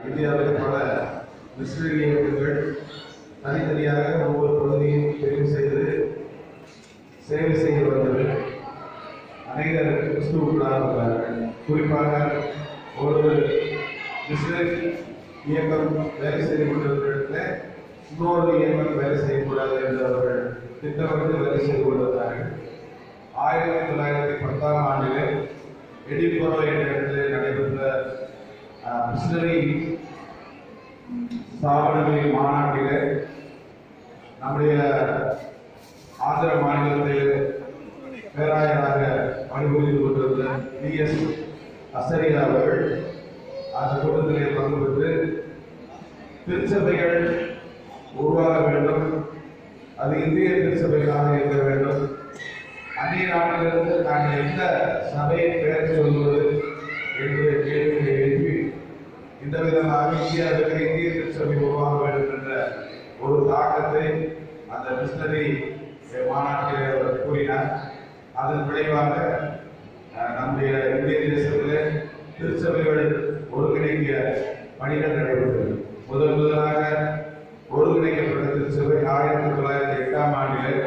இந்தியாவில் பல மிஷனரி இயக்கங்கள் தனித்தனியாக ஒவ்வொரு பகுதியும் தெரிவு செய்து சேவை செய்து வந்தது. அநேகர் கிறிஸ்துவுக்குள்ளாக உள்ளார்கள். குறிப்பாக ஒரு மிஷனரி இயக்கம் வேலை செய்து கொண்டிருக்கிற இன்னொரு இயக்கம் வேலை செய்யக்கூடாது என்று அவர்கள் திட்டமிட்டு வேலை செய்து கொண்டிருந்தார்கள். 1910ஆம் ஆண்டிலே எடின்பரோ என்ற இடத்திலே நடைபெற்ற மிஷனரி ஸ்தாபனங்களின் மாநாட்டிலே நம்முடைய ஆந்திர மாநிலத்தில் பேராயராக பணிபுரிந்து கொண்டிருந்த PS அசரியா அவர்கள் அந்த கூட்டத்திலே பங்கு பெற்று திருச்சபைகள் உருவாக வேண்டும், அது இந்திய திருச்சபைகளாக இருக்க வேண்டும், அந்நிய நாட்டிலிருந்து நாங்கள் எந்த சபையை பெயர் சொல்வது என்று கேள்வியை எழுப்பி இந்த விதமாக இந்தியாவிற்கு இந்திய திருச்சபை உருவாக வேண்டும் என்ற ஒரு தாக்கத்தை அந்த மிஷனரி மாநாட்டில் அவர் கூறினார். அதன் விளைவாக நம்முடைய இந்திய தேசத்திலே திருச்சபைகள் ஒருங்கிணைக்க பணிகள் நடைபெற்றது. முதலாக ஒருங்கிணைக்கப்பட்ட திருச்சபை 1908ஆம் ஆண்டில்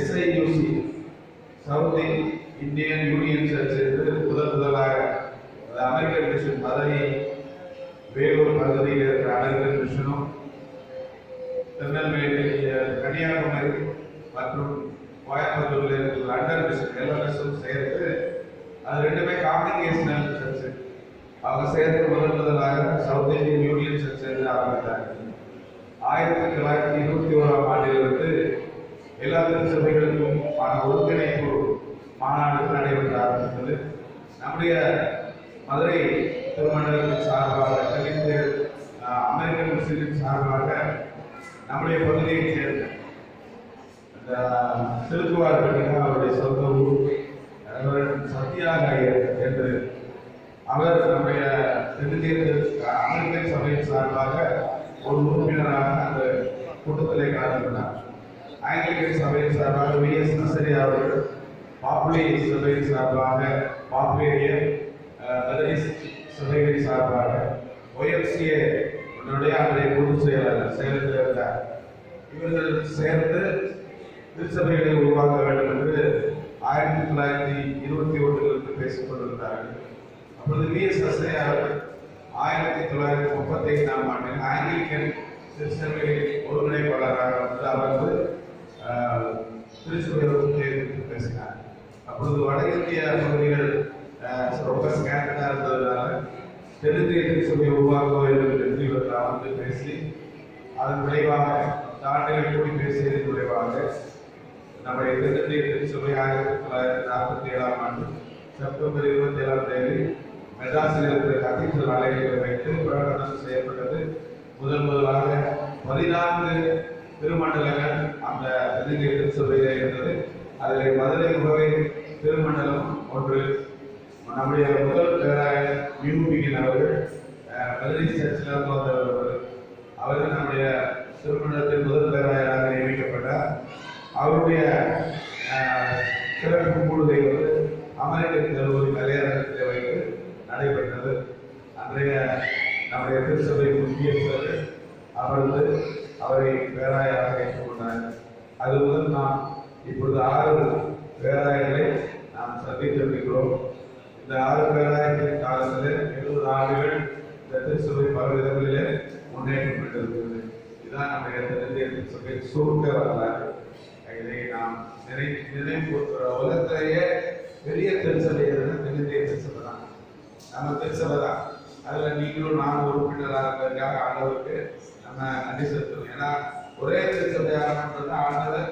SIUC south Indian union church என்று முதலாக அமெரிக்கன் மிஷன் மதுரை வேலூர் பகுதியில் இருக்கிற அமெரிக்கன் மிஷனும் திருநெல்வேலி கன்னியாகுமரி மற்றும் கோயம்புத்தூரில் இருக்கிற லண்டன் மிஷன் LMSம் சேர்த்து அது ரெண்டுமே காம்யூனிகேஷனல் சர்ச். அவங்க சேர்த்து முதலாக சவுத் இந்தியன் யூனியன் சர்ச் என்று ஆரம்பித்தார்கள். 1921ஆம் ஆண்டிலிருந்து எல்லா திருச்சபைகளுக்கும் ஒருங்கிணைப்பு மாநாடு நடைபெற்ற ஆரம்பித்தது. நம்முடைய மதுரை திருமண்டலத்தின் சார்பாக அமெரிக்கன் மிஷனின் சார்பாக நம்முடைய பகுதியைச் சேர்ந்த திருக்குவார் அவருடைய சொந்த ஊர் சத்யாக என்று அவர் நம்முடைய அமெரிக்கன் சபையின் சார்பாக ஒரு உறுப்பினராக அந்த கூட்டத்திலே கலந்து கொண்டார். ஆங்கிலிக்கன் சபையின் சார்பாக VS நசரியா அவர்கள், பாப்புலி சபையின் சார்பாக பாப்புலேரிய மெதடிஸ்ட் சபைகளின் சார்பாக YMCA உன்னுடைய அவருடைய பொதுச் செயலத்தில் இருந்தார். இவர்கள் சேர்ந்து திருச்சபைகளை உருவாக்க வேண்டும் என்று 1921 பேசிக் கொண்டிருந்தார்கள். அப்பொழுது VS நசரியா அவர்கள் 1935ஆம் ஆண்டில் ஆங்கிலிக்கன் திருச்சபைகளின் ஒருங்கிணைப்பாளராக வந்து அமர்ந்து திருச்சபையை குறித்து பேசினார். அப்பொழுது வட இந்திய பகுதிகள் ரொம்ப ஸ்கேண்டா இருந்ததுனால தென்னிந்திய திருச்சபையை உருவாக்க வேண்டும் என்று இவர்கள் அமர்ந்து பேசி அதன் விளைவாக ஆண்டுகள் கூடி பேசியதன் விளைவாக நம்முடைய தென்னிந்திய திருச்சபை 1947ஆம் ஆண்டு செப்டம்பர் 27ஆம் தேதி மெட்ராஸில் இருக்கிற கத்தீட்ரல் ஆலயத்தில் வைத்து பிரகடனம் செய்யப்பட்டது. முதலாக 14 திருமண்டலங்கள் அந்த தென்னிந்திய திருச்சபையிலே இருந்தது. அதில் மதுரை உறவை திருமண்டலம் ஒன்று. நம்முடைய முதல் பேராயர் மியூபிகின் அவர்கள் மதுரை சர்ச்சில் வந்தவர். அவர்கள் நம்முடைய திருமண்டலத்தின் முதல் பேராயராக நியமிக்கப்பட்டார். அவருடைய சிறப்பு கூடுகை வந்து அமெரிக்கன் கல்லூரி கல்யாணத்தில் வைத்து நடைபெற்றது. அன்றைய நம்முடைய திருச்சபை முக்கியஸ்தர்கள் அமர்ந்து அவரை பேராயராக ஏற்றுக்கொண்டார். அது முதல் நாம் இப்பொழுது 6 பேராயர்களை நாம் சந்தித்திருக்கிறோம். இந்த 6 பேராயர்களின் காலத்தில் 70 ஆண்டுகள் இந்த திருச்சபை பல விதங்களிலே முன்னேற்றம் பெற்றிருக்கிறது. இதுதான் நம்முடைய தென்னிந்திய திருச்சபை சுருக்க வரலாறு. இதை நாம் நினைவு உலகத்திலேயே பெரிய திருச்சபை தென்னிந்திய திருச்சபை தான். நம்ம திருச்சபை தான். அதில் நீங்களும் நானும் உறுப்பினராக இருக்கிறதுக்காக ஆண்டவருக்கு நம்ம நன்றி செலுத்தணும். ஏன்னா ஒரே திருச்சபையாகன்றது ஆண்டவர்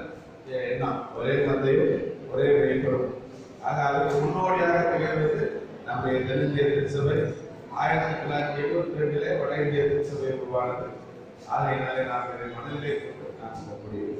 எண்ணம், ஒரே தந்தையும் ஒரே வெளிப்படும். ஆக அதுக்கு முன்னோடியாக திகழ்வது நம்முடைய தென்னிந்திய திருச்சபை. 1972 வட இந்திய திருச்சபை உருவானது. ஆகையினாலே நாம் இதை மனதிலே கொண்டு நாம் போக முடியும்.